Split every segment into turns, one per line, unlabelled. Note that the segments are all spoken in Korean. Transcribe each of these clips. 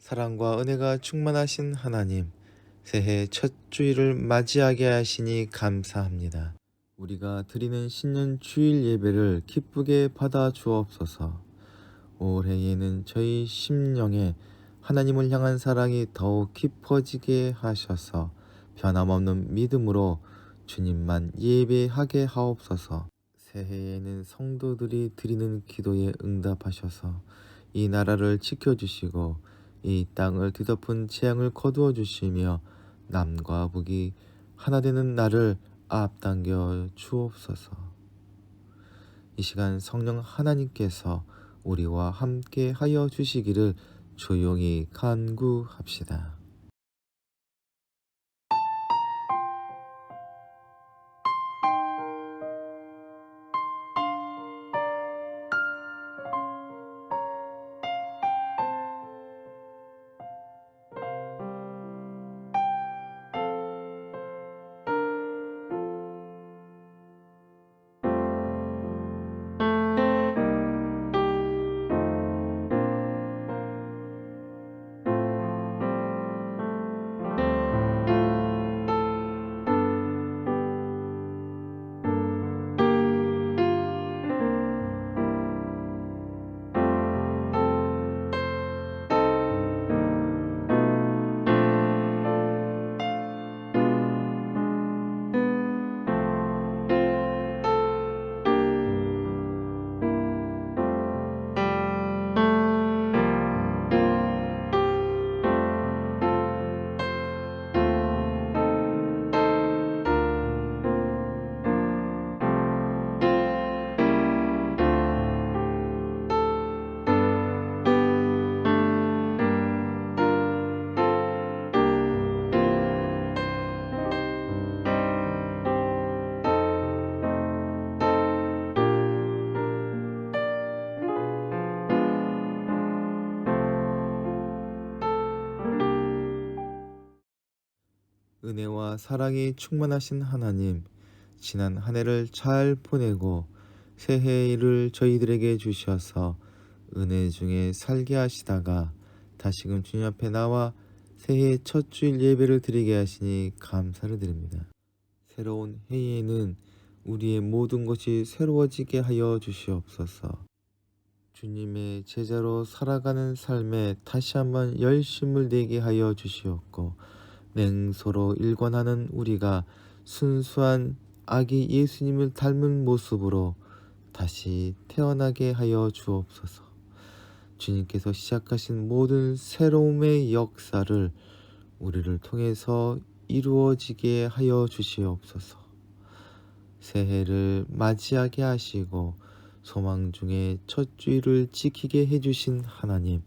사랑과 은혜가 충만하신 하나님, 새해 첫 주일을 맞이하게 하시니 감사합니다. 우리가 드리는 신년 주일 예배를 기쁘게 받아 주옵소서. 올해에는 저희 심령에 하나님을 향한 사랑이 더욱 깊어지게 하셔서 변함없는 믿음으로 주님만 예배하게 하옵소서. 새해에는 성도들이 드리는 기도에 응답하셔서 이 나라를 지켜주시고 이 땅을 뒤덮은 재앙을 거두어 주시며 남과 북이 하나 되는 날을 앞당겨 주옵소서. 이 시간 성령 하나님께서 우리와 함께 하여 주시기를 조용히 간구합시다. 은혜와 사랑이 충만하신 하나님, 지난 한 해를 잘 보내고 새해를 저희들에게 주셔서 은혜 중에 살게 하시다가 다시금 주님 앞에 나와 새해 첫 주일 예배를 드리게 하시니 감사를 드립니다. 새로운 해에는 우리의 모든 것이 새로워지게 하여 주시옵소서. 주님의 제자로 살아가는 삶에 다시 한번 열심을 내게 하여 주시옵고, 냉소로 일관하는 우리가 순수한 아기 예수님을 닮은 모습으로 다시 태어나게 하여 주옵소서. 주님께서 시작하신 모든 새로움의 역사를 우리를 통해서 이루어지게 하여 주시옵소서. 새해를 맞이하게 하시고 소망 중에 첫 주일을 지키게 해주신 하나님,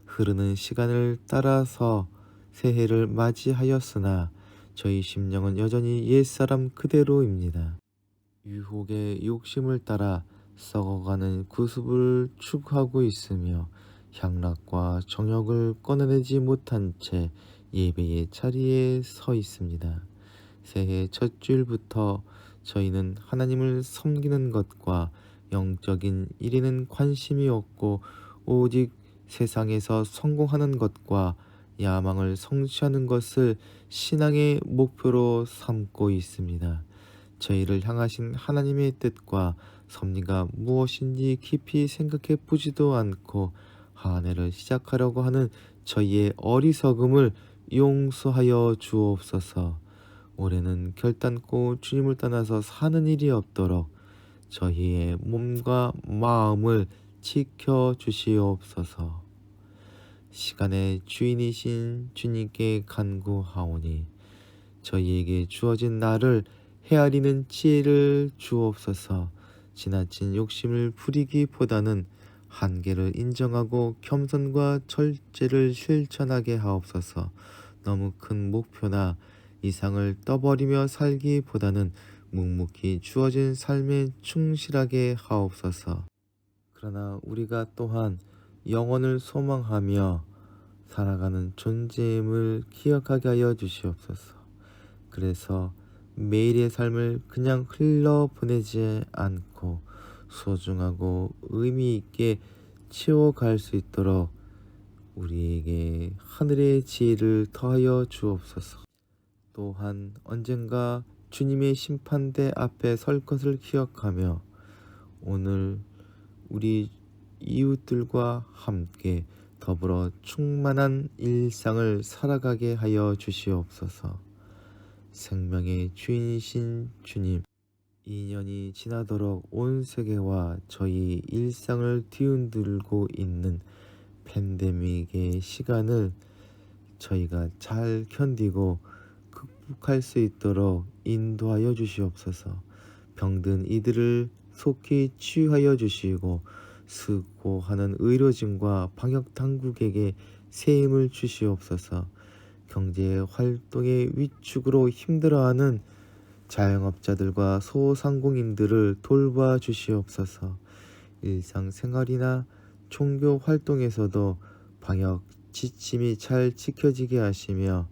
흐르는 시간을 따라서 새해를 맞이하였으나 저희 심령은 여전히 옛사람 그대로입니다. 유혹의 욕심을 따라 썩어가는 구습을 추구하고 있으며 향락과 정욕을 꺼내내지 못한 채 예배의 자리에 서 있습니다. 새해 첫 주일부터 저희는 하나님을 섬기는 것과 영적인 일에는 관심이 없고 오직 세상에서 성공하는 것과 야망을 성취하는 것을 신앙의 목표로 삼고 있습니다. 저희를 향하신 하나님의 뜻과 섭리가 무엇인지 깊이 생각해 보지도 않고 한 해를 시작하려고 하는 저희의 어리석음을 용서하여 주옵소서. 올해는 결단코 주님을 떠나서 사는 일이 없도록 저희의 몸과 마음을 지켜 주시옵소서. 시간의 주인이신 주님께 간구하오니 저희에게 주어진 날을 헤아리는 지혜를 주옵소서. 지나친 욕심을 부리기보다는 한계를 인정하고 겸손과 절제를 실천하게 하옵소서. 너무 큰 목표나 이상을 떠버리며 살기보다는 묵묵히 주어진 삶에 충실하게 하옵소서. 그러나 우리가 또한 영원을 소망하며 살아가는 존재임을 기억하게 하여 주시옵소서. 그래서 매일의 삶을 그냥 흘러보내지 않고 소중하고 의미 있게 채워갈 수 있도록 우리에게 하늘의 지혜를 더하여 주옵소서. 또한 언젠가 주님의 심판대 앞에 설 것을 기억하며 오늘 우리 이웃들과 함께 더불어 충만한 일상을 살아가게 하여 주시옵소서. 생명의 주인이신 주님, 2년이 지나도록 온 세계와 저희 일상을 뒤흔들고 있는 팬데믹의 시간을 저희가 잘 견디고 극복할 수 있도록 인도하여 주시옵소서. 병든 이들을 속히 치유하여 주시고 수고하는 의료진과 방역당국에게 새 힘을 주시옵소서. 경제 활동의 위축으로 힘들어하는 자영업자들과 소상공인들을 돌봐 주시옵소서. 일상생활이나 종교 활동에서도 방역 지침이 잘 지켜지게 하시며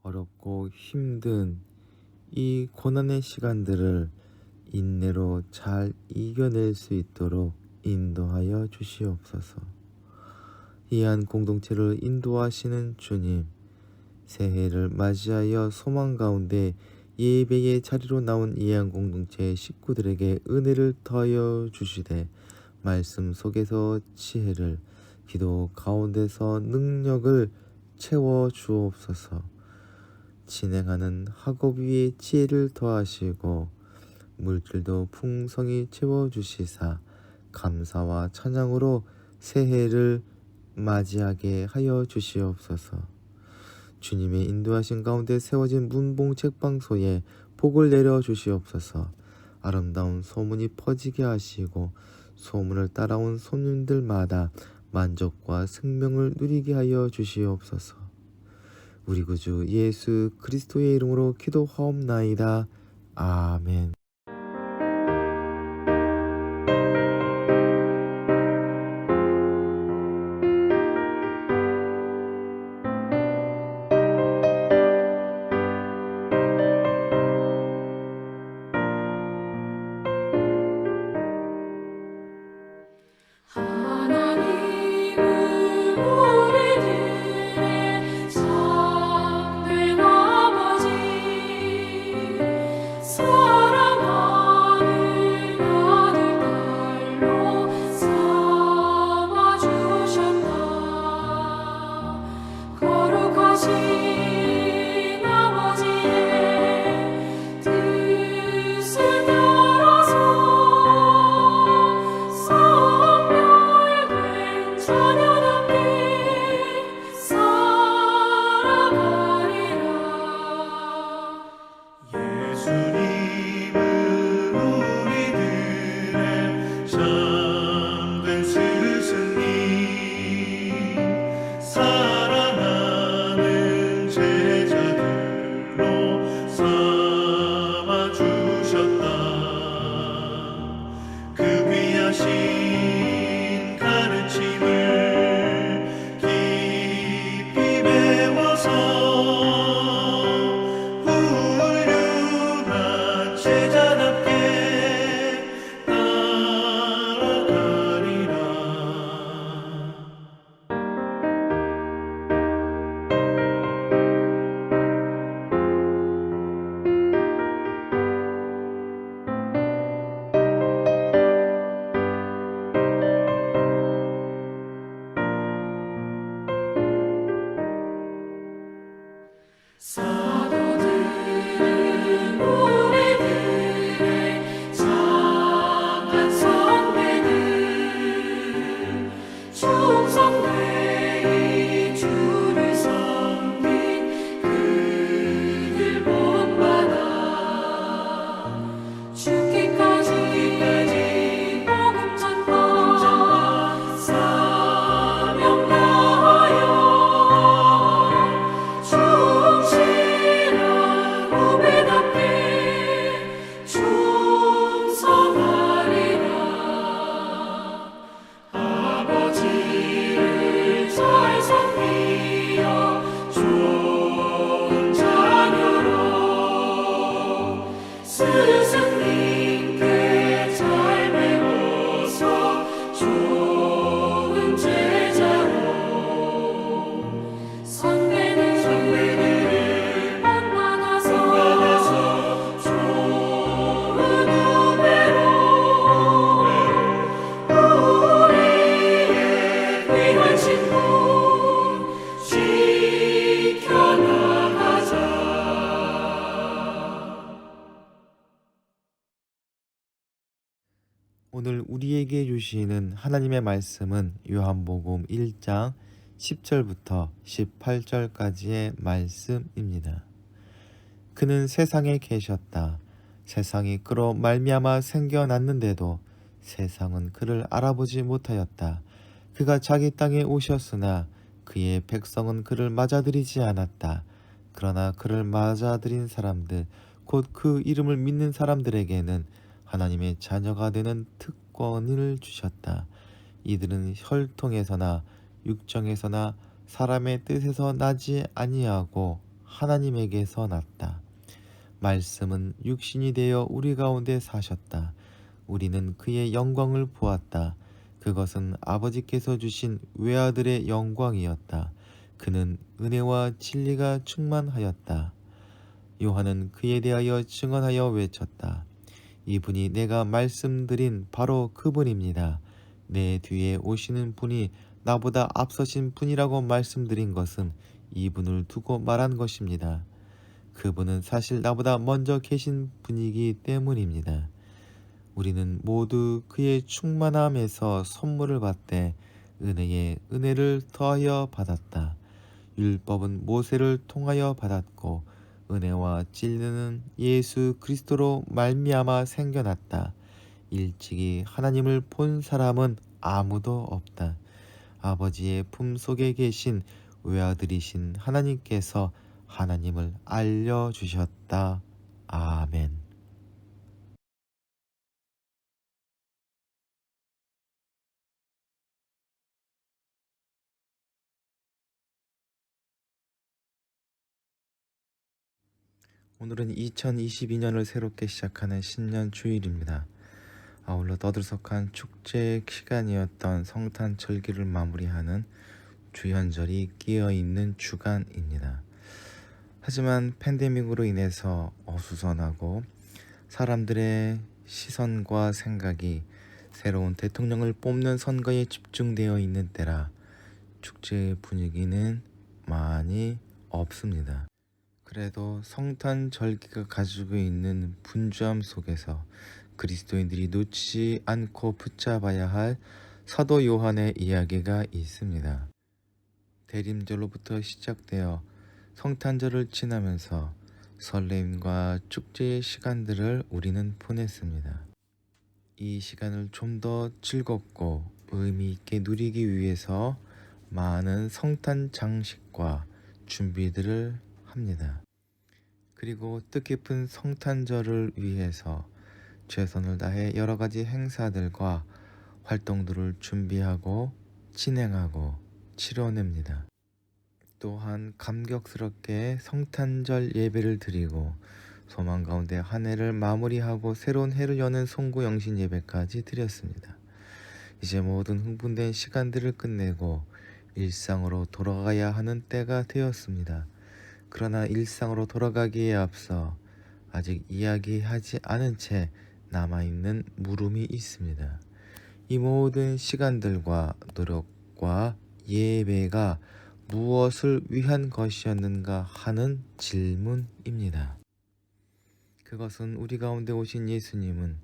어렵고 힘든 이 고난의 시간들을 인내로 잘 이겨낼 수 있도록 인도하여 주시옵소서. 이한 공동체를 인도하시는 주님, 새해를 맞이하여 소망 가운데 예배의 자리로 나온 이한 공동체 식구들에게 은혜를 더하여 주시되 말씀 속에서 지혜를, 기도 가운데서 능력을 채워 주옵소서. 진행하는 학업 위에 지혜를 더하시고 물질도 풍성히 채워주시사 감사와 찬양으로 새해를 맞이하게 하여 주시옵소서. 주님의 인도하신 가운데 세워진 문봉 책방소에 복을 내려 주시옵소서. 아름다운 소문이 퍼지게 하시고 소문을 따라온 손님들마다 만족과 생명을 누리게 하여 주시옵소서. 우리 구주 예수 그리스도의 이름으로 기도하옵나이다. 아멘.
사명 다하여 충실
우리에게 주시는 하나님의 말씀은 요한복음 1장 10절부터 18절까지의 말씀입니다. 그는 세상에 계셨다. 세상이 그로 말미암아 생겨났는데도 세상은 그를 알아보지 못하였다. 그가 자기 땅에 오셨으나 그의 백성은 그를 맞아들이지 않았다. 그러나 그를 맞아들인 사람들, 곧 그 이름을 믿는 사람들에게는 하나님의 자녀가 되는 특권을 주셨다. 이들은 혈통에서나 육정에서나 사람의 뜻에서 나지 아니하고 하나님에게서 났다. 말씀은 육신이 되어 우리 가운데 사셨다. 우리는 그의 영광을 보았다. 그것은 아버지께서 주신 외아들의 영광이었다. 그는 은혜와 진리가 충만하였다. 요한은 그에 대하여 증언하여 외쳤다. 이분이 내가 말씀드린 바로 그분입니다. 내 뒤에 오시는 분이 나보다 앞서신 분이라고 말씀드린 것은 이분을 두고 말한 것입니다. 그분은 사실 나보다 먼저 계신 분이기 때문입니다. 우리는 모두 그의 충만함에서 선물을 받되 은혜에 은혜를 더하여 받았다. 율법은 모세를 통하여 받았고 은혜와 진리는 예수 그리스도로 말미암아 생겨났다. 일찍이 하나님을 본 사람은 아무도 없다. 아버지의 품속에 계신 외아들이신 하나님께서 하나님을 알려주셨다. 아멘. 오늘은 2022년을 새롭게 시작하는 신년 주일입니다. 아울러 떠들썩한 축제 시간이었던 성탄절기를 마무리하는 주연절이 끼어있는 주간입니다. 하지만 팬데믹으로 인해서 어수선하고 사람들의 시선과 생각이 새로운 대통령을 뽑는 선거에 집중되어 있는 때라 축제의 분위기는 많이 없습니다. 그래도 성탄절기가 가지고 있는 분주함 속에서 그리스도인들이 놓치지 않고 붙잡아야 할 사도 요한의 이야기가 있습니다. 대림절로부터 시작되어 성탄절을 지나면서 설렘과 축제의 시간들을 우리는 보냈습니다. 이 시간을 좀 더 즐겁고 의미 있게 누리기 위해서 많은 성탄 장식과 준비들을 합니다. 그리고 뜻깊은 성탄절을 위해서 최선을 다해 여러 가지 행사들과 활동들을 준비하고 진행하고 치러냅니다. 또한 감격스럽게 성탄절 예배를 드리고 소망 가운데 한 해를 마무리하고 새로운 해를 여는 송구영신 예배까지 드렸습니다. 이제 모든 흥분된 시간들을 끝내고 일상으로 돌아가야 하는 때가 되었습니다. 그러나 일상으로 돌아가기에 앞서 아직 이야기하지 않은 채 남아있는 물음이 있습니다. 이 모든 시간들과 노력과 예배가 무엇을 위한 것이었는가 하는 질문입니다. 그것은 우리 가운데 오신 예수님은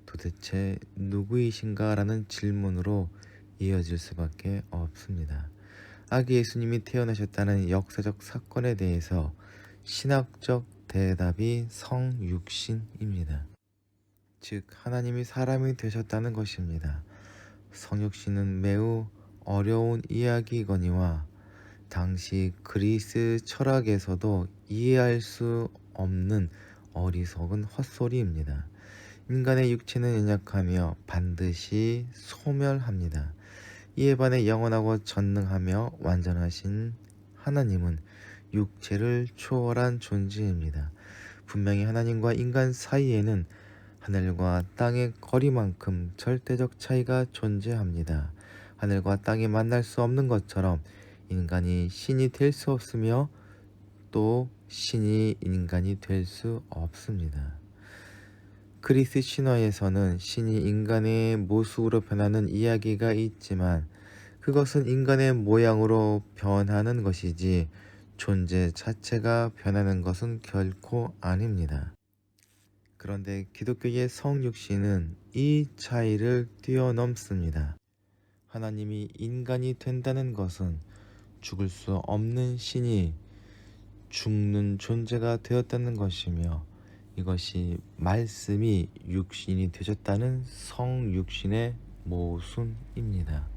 도대체 누구이신가 라는 질문으로 이어질 수밖에 없습니다. 아기 예수님이 태어나셨다는 역사적 사건에 대해서 신학적 대답이 성육신입니다. 즉 하나님이 사람이 되셨다는 것입니다. 성육신은 매우 어려운 이야기거니와 당시 그리스 철학에서도 이해할 수 없는 어리석은 헛소리입니다. 인간의 육체는 연약하며 반드시 소멸합니다. 이에 반해 영원하고 전능하며 완전하신 하나님은 육체를 초월한 존재입니다. 분명히 하나님과 인간 사이에는 하늘과 땅의 거리만큼 절대적 차이가 존재합니다. 하늘과 땅이 만날 수 없는 것처럼 인간이 신이 될 수 없으며 또 신이 인간이 될 수 없습니다. 그리스 신화에서는 신이 인간의 모습으로 변하는 이야기가 있지만 그것은 인간의 모양으로 변하는 것이지 존재 자체가 변하는 것은 결코 아닙니다. 그런데 기독교의 성육신은 이 차이를 뛰어넘습니다. 하나님이 인간이 된다는 것은 죽을 수 없는 신이 죽는 존재가 되었다는 것이며, 이것이 말씀이 육신이 되셨다는 성육신의 모순입니다.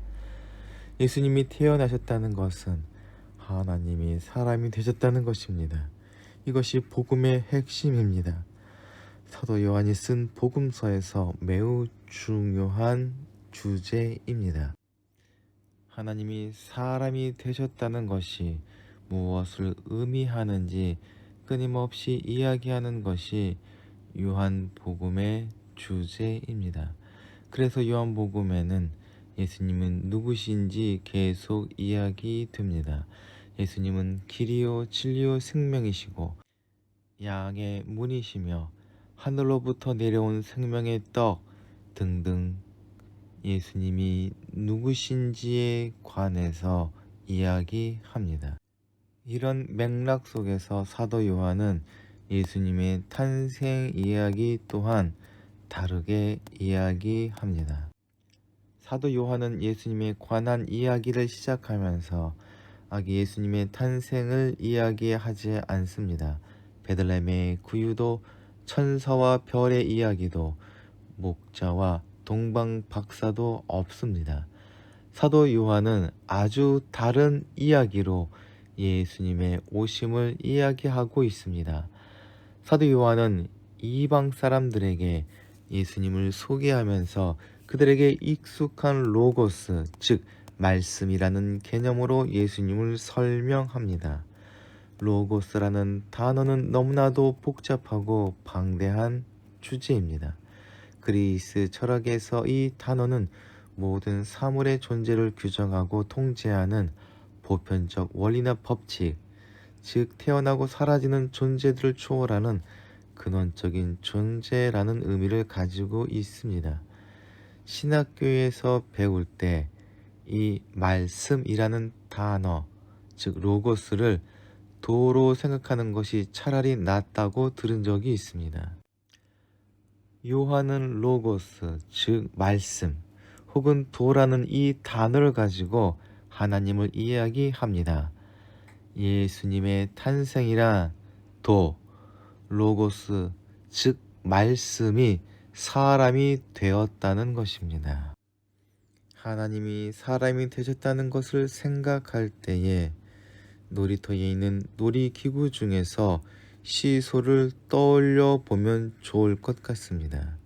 예수님이 태어나셨다는 것은 하나님이 사람이 되셨다는 것입니다. 이것이 복음의 핵심입니다. 사도 요한이 쓴 복음서에서 매우 중요한 주제입니다. 하나님이 사람이 되셨다는 것이 무엇을 의미하는지 끊임없이 이야기하는 것이 요한복음의 주제입니다. 그래서 요한복음에는 예수님은 누구신지 계속 이야기됩니다. 예수님은 길이요 진리요 생명이시고 양의 문이시며 하늘로부터 내려온 생명의 떡 등등, 예수님이 누구신지에 관해서 이야기합니다. 이런 맥락 속에서 사도 요한은 예수님의 탄생 이야기 또한 다르게 이야기합니다. 사도 요한은 예수님에 관한 이야기를 시작하면서 아기 예수님의 탄생을 이야기하지 않습니다. 베들레헴의 구유도, 천사와 별의 이야기도, 목자와 동방 박사도 없습니다. 사도 요한은 아주 다른 이야기로 예수님의 오심을 이야기하고 있습니다. 사도 요한은 이방 사람들에게 예수님을 소개하면서 그들에게 익숙한 로고스, 즉 말씀이라는 개념으로 예수님을 설명합니다. 로고스라는 단어는 너무나도 복잡하고 방대한 주제입니다. 그리스 철학에서 이 단어는 모든 사물의 존재를 규정하고 통제하는 보편적 원리나 법칙, 즉 태어나고 사라지는 존재들을 초월하는 근원적인 존재라는 의미를 가지고 있습니다. 신학교에서 배울 때 이 말씀이라는 단어, 즉 로고스를 도로 생각하는 것이 차라리 낫다고 들은 적이 있습니다. 요한은 로고스, 즉 말씀, 혹은 도라는 이 단어를 가지고 하나님을 이야기합니다. 예수님의 탄생이란 도, 로고스, 즉 말씀이 사람이 되었다는 것입니다. 하나님이 사람이 되셨다는 것을 생각할 때에 놀이터에 있는 놀이기구 중에서 시소를 떠올려 보면 좋을 것 같습니다.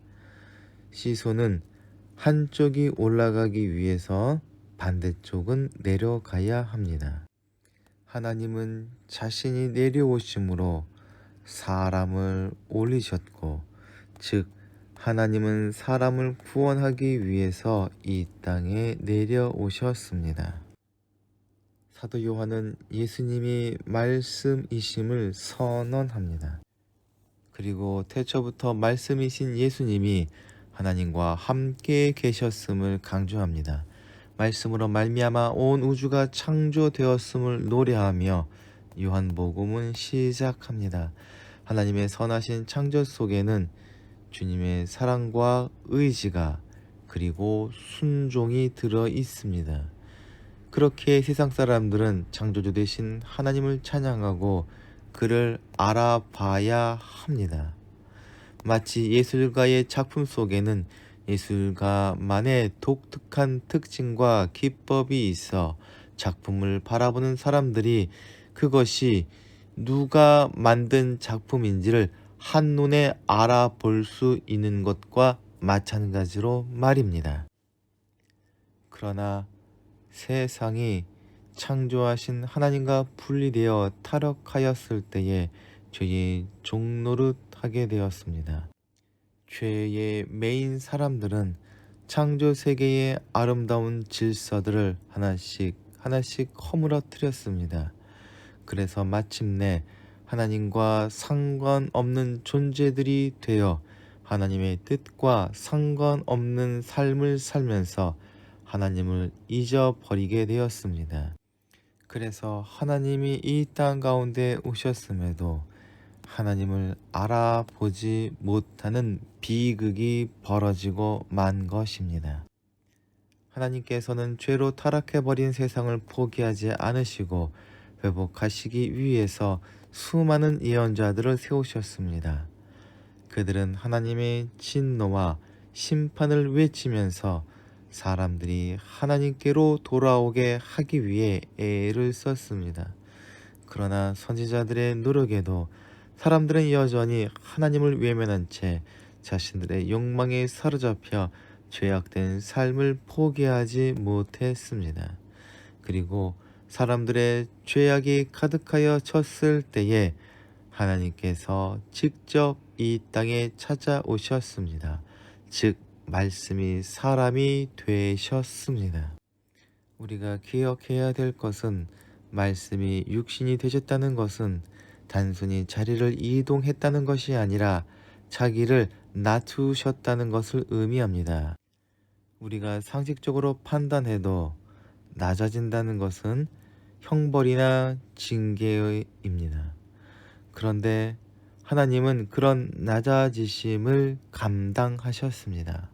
시소는 한쪽이 올라가기 위해서 반대쪽은 내려가야 합니다. 하나님은 자신이 내려오심으로 사람을 올리셨고, 즉 하나님은 사람을 구원하기 위해서 이 땅에 내려오셨습니다. 사도 요한은 예수님이 말씀이심을 선언합니다. 그리고 태초부터 말씀이신 예수님이 하나님과 함께 계셨음을 강조합니다. 말씀으로 말미암아 온 우주가 창조되었음을 노래하며 요한복음은 시작합니다. 하나님의 선하신 창조 속에는 주님의 사랑과 의지가 그리고 순종이 들어 있습니다. 그렇게 세상 사람들은 창조주 되신 하나님을 찬양하고 그를 알아봐야 합니다. 마치 예술가의 작품 속에는 예술가만의 독특한 특징과 기법이 있어 작품을 바라보는 사람들이 그것이 누가 만든 작품인지를 한눈에 알아볼 수 있는 것과 마찬가지로 말입니다. 그러나 세상이 창조하신 하나님과 분리되어 타락하였을 때에 죄의 종노릇하게 되었습니다. 죄의 메인 사람들은 창조 세계의 아름다운 질서들을 하나씩 허물어뜨렸습니다. 그래서 마침내 하나님과 상관없는 존재들이 되어 하나님의 뜻과 상관없는 삶을 살면서 하나님을 잊어버리게 되었습니다. 그래서 하나님이 이 땅 가운데 오셨음에도 하나님을 알아보지 못하는 비극이 벌어지고 만 것입니다. 하나님께서는 죄로 타락해버린 세상을 포기하지 않으시고 회복하시기 위해서 수많은 예언자들을 세우셨습니다. 그들은 하나님의 진노와 심판을 외치면서 사람들이 하나님께로 돌아오게 하기 위해 애를 썼습니다. 그러나 선지자들의 노력에도 사람들은 여전히 하나님을 외면한 채 자신들의 욕망에 사로잡혀 죄악된 삶을 포기하지 못했습니다. 그리고 사람들의 죄악이 가득하여 쳤을 때에 하나님께서 직접 이 땅에 찾아오셨습니다. 즉 말씀이 사람이 되셨습니다. 우리가 기억해야 될 것은 말씀이 육신이 되셨다는 것은 단순히 자리를 이동했다는 것이 아니라 자기를 낮추셨다는 것을 의미합니다. 우리가 상식적으로 판단해도 낮아진다는 것은 형벌이나 징계입니다. 그런데 하나님은 그런 낮아지심을 감당하셨습니다.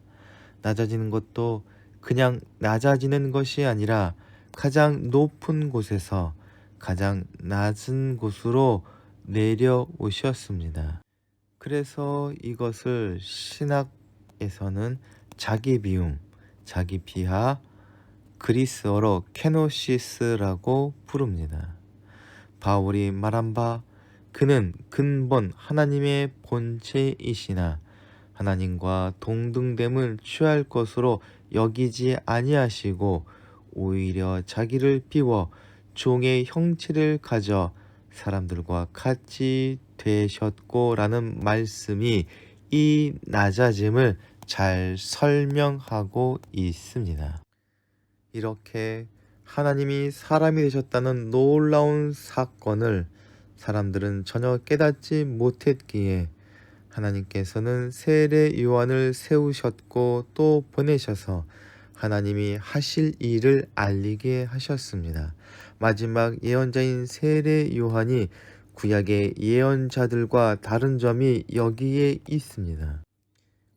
낮아지는 것도 그냥 낮아지는 것이 아니라 가장 높은 곳에서 가장 낮은 곳으로 내려오셨습니다. 그래서 이것을 신학에서는 자기 비움, 자기 비하, 그리스어로 케노시스라고 부릅니다. 바울이 말한 바 그는 근본 하나님의 본체이시나 하나님과 동등됨을 취할 것으로 여기지 아니하시고 오히려 자기를 비워 종의 형체를 가져 사람들과 같이 되셨고라는 말씀이 이 낮아짐을 잘 설명하고 있습니다. 이렇게 하나님이 사람이 되셨다는 놀라운 사건을 사람들은 전혀 깨닫지 못했기에 하나님께서는 세례 요한을 세우셨고 또 보내셔서 하나님이 하실 일을 알리게 하셨습니다. 마지막 예언자인 세례 요한이 구약의 예언자들과 다른 점이 여기에 있습니다.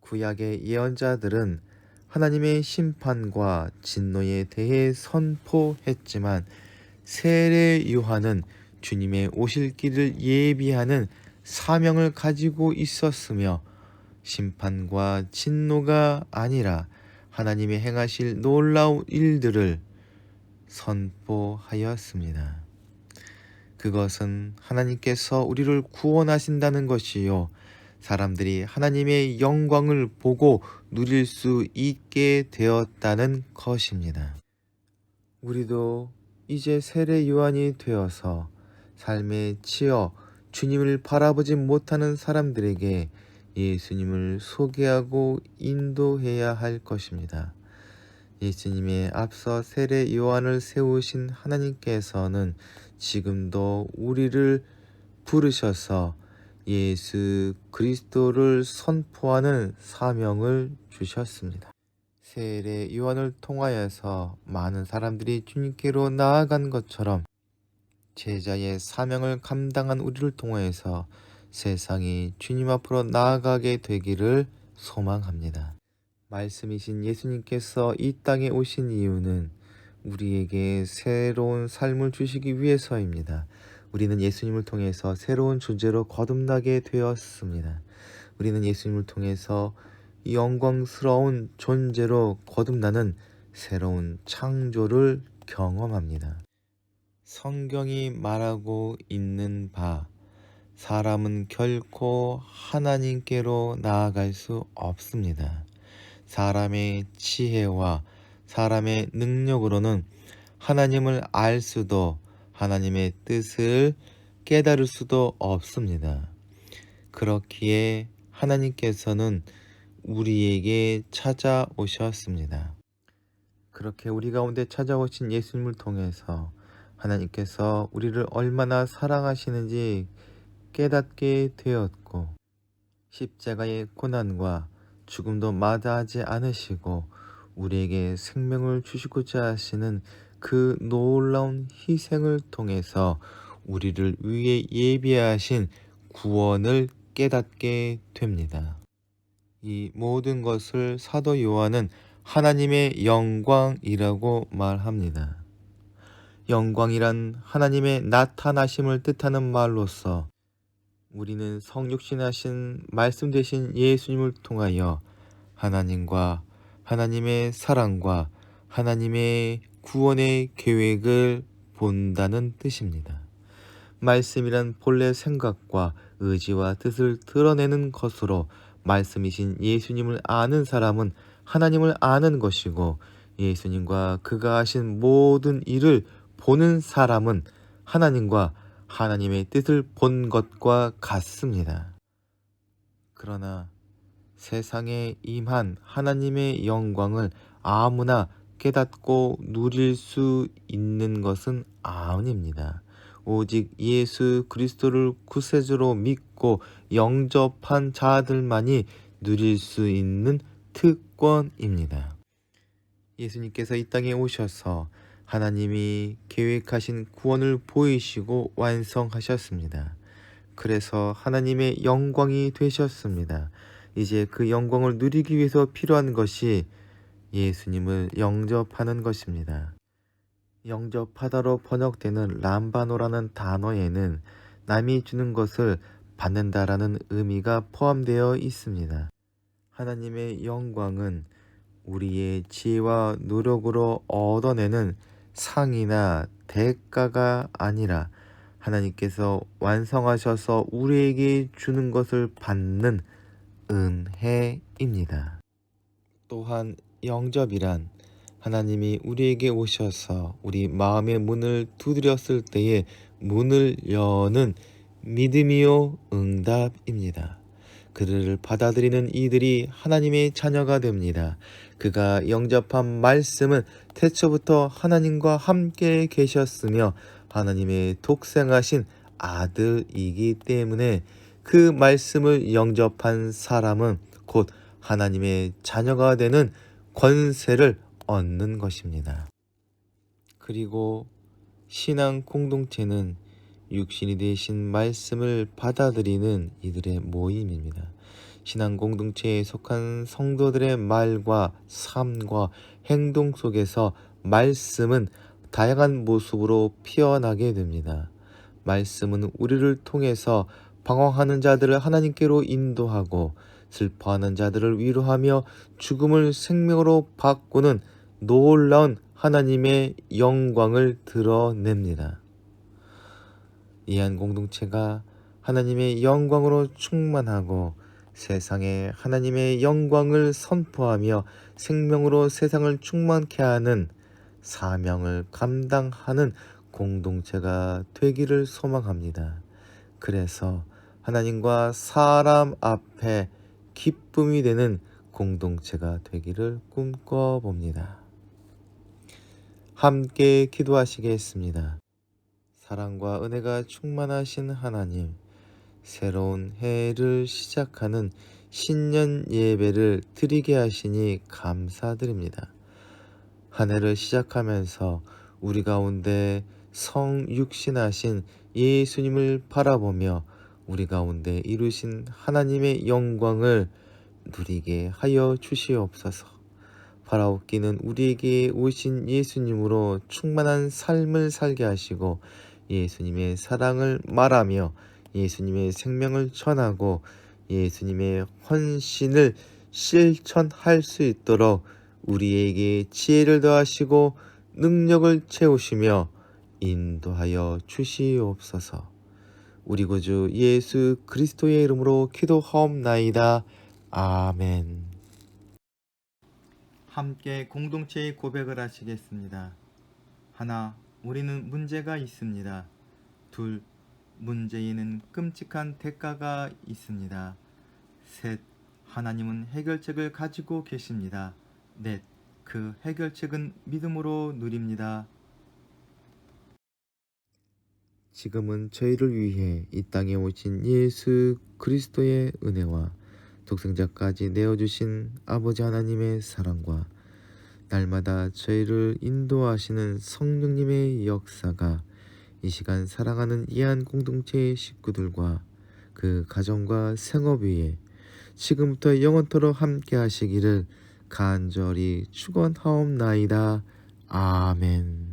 구약의 예언자들은 하나님의 심판과 진노에 대해 선포했지만 세례 요한은 주님의 오실 길을 예비하는 사명을 가지고 있었으며 심판과 진노가 아니라 하나님의 행하실 놀라운 일들을 선포하였습니다. 그것은 하나님께서 우리를 구원하신다는 것이요 사람들이 하나님의 영광을 보고 누릴 수 있게 되었다는 것입니다. 우리도 이제 세례 요한이 되어서 삶에 치여 주님을 바라보지 못하는 사람들에게 예수님을 소개하고 인도해야 할 것입니다. 예수님의 앞서 세례 요한을 세우신 하나님께서는 지금도 우리를 부르셔서 예수 그리스도를 선포하는 사명을 주셨습니다. 세례 요한을 통하여서 많은 사람들이 주님께로 나아간 것처럼 제자의 사명을 감당한 우리를 통하여서 세상이 주님 앞으로 나아가게 되기를 소망합니다. 말씀이신 예수님께서 이 땅에 오신 이유는 우리에게 새로운 삶을 주시기 위해서입니다. 우리는 예수님을 통해서 새로운 존재로 거듭나게 되었습니다. 우리는 예수님을 통해서 영광스러운 존재로 거듭나는 새로운 창조를 경험합니다. 성경이 말하고 있는 바 사람은 결코 하나님께로 나아갈 수 없습니다. 사람의 지혜와 사람의 능력으로는 하나님을 알 수도 하나님의 뜻을 깨달을 수도 없습니다. 그렇기에 하나님께서는 우리에게 찾아오셨습니다. 그렇게 우리 가운데 찾아오신 예수님을 통해서 하나님께서 우리를 얼마나 사랑하시는지 깨닫게 되었고 십자가의 고난과 죽음도 마다하지 않으시고 우리에게 생명을 주시고자 하시는 그 놀라운 희생을 통해서 우리를 위해 예비하신 구원을 깨닫게 됩니다. 이 모든 것을 사도 요한은 하나님의 영광이라고 말합니다. 영광이란 하나님의 나타나심을 뜻하는 말로서 우리는 성육신하신 말씀 되신 예수님을 통하여 하나님과 하나님의 사랑과 하나님의 구원의 계획을 본다는 뜻입니다. 말씀이란 본래 생각과 의지와 뜻을 드러내는 것으로 말씀이신 예수님을 아는 사람은 하나님을 아는 것이고, 예수님과 그가 하신 모든 일을 보는 사람은 하나님과 하나님의 뜻을 본 것과 같습니다. 그러나 세상에 임한 하나님의 영광을 아무나 깨닫고 누릴 수 있는 것은 아닙니다. 오직 예수 그리스도를 구세주로 믿고 영접한 자들만이 누릴 수 있는 특권입니다. 예수님께서 이 땅에 오셔서 하나님이 계획하신 구원을 보이시고 완성하셨습니다. 그래서 하나님의 영광이 되셨습니다. 이제 그 영광을 누리기 위해서 필요한 것이 예수님을 영접하는 것입니다. 영접하다로 번역되는 람바노라는 단어에는 남이 주는 것을 받는다라는 의미가 포함되어 있습니다. 하나님의 영광은 우리의 지혜와 노력으로 얻어내는 상이나 대가가 아니라 하나님께서 완성하셔서 우리에게 주는 것을 받는 은혜입니다. 또한 영접이란 하나님이 우리에게 오셔서 우리 마음의 문을 두드렸을 때에 문을 여는 믿음이요 응답입니다. 그를 받아들이는 이들이 하나님의 자녀가 됩니다. 그가 영접한 말씀은 태초부터 하나님과 함께 계셨으며 하나님의 독생하신 아들이기 때문에 그 말씀을 영접한 사람은 곧 하나님의 자녀가 되는 권세를 얻는 것입니다. 그리고 신앙 공동체는 육신이 되신 말씀을 받아들이는 이들의 모임입니다. 신앙 공동체에 속한 성도들의 말과 삶과 행동 속에서 말씀은 다양한 모습으로 피어나게 됩니다. 말씀은 우리를 통해서 방황하는 자들을 하나님께로 인도하고 슬퍼하는 자들을 위로하며 죽음을 생명으로 바꾸는 놀라운 하나님의 영광을 드러냅니다. 이 한 공동체가 하나님의 영광으로 충만하고 세상에 하나님의 영광을 선포하며 생명으로 세상을 충만케 하는 사명을 감당하는 공동체가 되기를 소망합니다. 그래서 하나님과 사람 앞에 기쁨이 되는 공동체가 되기를 꿈꿔봅니다. 함께 기도하시겠습니다. 사랑과 은혜가 충만하신 하나님, 새로운 해를 시작하는 신년 예배를 드리게 하시니 감사드립니다. 한 해를 시작하면서 우리 가운데 성육신하신 예수님을 바라보며 우리 가운데 이루신 하나님의 영광을 누리게 하여 주시옵소서. 바라옵기는 우리에게 오신 예수님으로 충만한 삶을 살게 하시고 예수님의 사랑을 말하며 예수님의 생명을 전하고 예수님의 헌신을 실천할 수 있도록 우리에게 지혜를 더하시고 능력을 채우시며 인도하여 주시옵소서. 우리 구주 예수 그리스도의 이름으로 기도하옵나이다. 아멘. 함께 공동체의 고백을 하시겠습니다. 하나, 우리는 문제가 있습니다. 둘, 문제에는 끔찍한 대가가 있습니다. 셋, 하나님은 해결책을 가지고 계십니다. 넷, 그 해결책은 믿음으로 누립니다. 지금은 저희를 위해 이 땅에 오신 예수 그리스도의 은혜와 독생자까지 내어주신 아버지 하나님의 사랑과 날마다 저희를 인도하시는 성령님의 역사가 이 시간 사랑하는 이한 공동체의 식구들과 그 가정과 생업 위에 지금부터 영원토록 함께 하시기를 간절히 축원하옵나이다. 아멘.